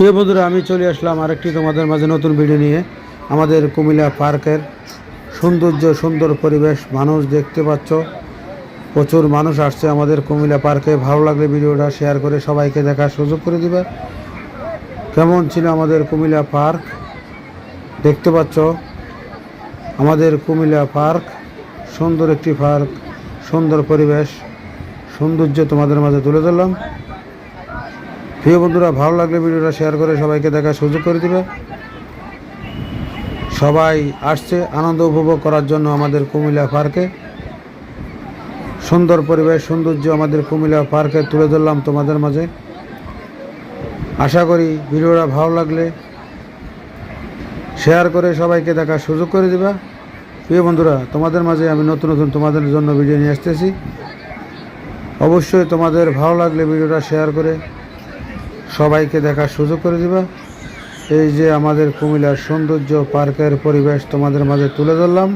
প্রিয় বন্ধুরা, আমি চলে আসলাম আরেকটি তোমাদের মাঝে নতুন ভিডিও নিয়ে। আমাদের কুমিল্লা পার্কের সৌন্দর্য, সুন্দর পরিবেশ, মানুষ দেখতে পাচ্ছ, প্রচুর মানুষ আসছে আমাদের কুমিল্লা পার্কে। ভালো লাগলে ভিডিওটা শেয়ার করে সবাইকে দেখার সুযোগ করে দিবে। কেমন ছিল আমাদের কুমিল্লা পার্ক দেখতে পাচ্ছ। আমাদের কুমিল্লা পার্ক সুন্দর একটি পার্ক, সুন্দর পরিবেশ, সৌন্দর্য তোমাদের মাঝে তুলে ধরলাম। প্রিয় বন্ধুরা, ভালো লাগলে ভিডিওটা শেয়ার করে সবাইকে দেখার সুযোগ করে দিবে। সবাই আসছে আনন্দ উপভোগ করার জন্য আমাদের কুমিল্লা পার্কে। সুন্দর পরিবেশ, সৌন্দর্য আমাদের কুমিল্লা পার্কে তুলে ধরলাম তোমাদের মাঝে। আশা করি ভিডিওটা ভালো লাগলে শেয়ার করে সবাইকে দেখার সুযোগ করে দিবা। প্রিয় বন্ধুরা, তোমাদের মাঝে আমি নতুন নতুন তোমাদের জন্য ভিডিও নিয়ে আসতেছি। অবশ্যই তোমাদের ভালো লাগলে ভিডিওটা শেয়ার করে সবাইকে দেখার সুযোগ করে দিবা। এই যে আমাদের কুমিল্লার সৌন্দর্য পার্কের পরিবেশ তোমাদের মাঝে তুলে ধরলাম।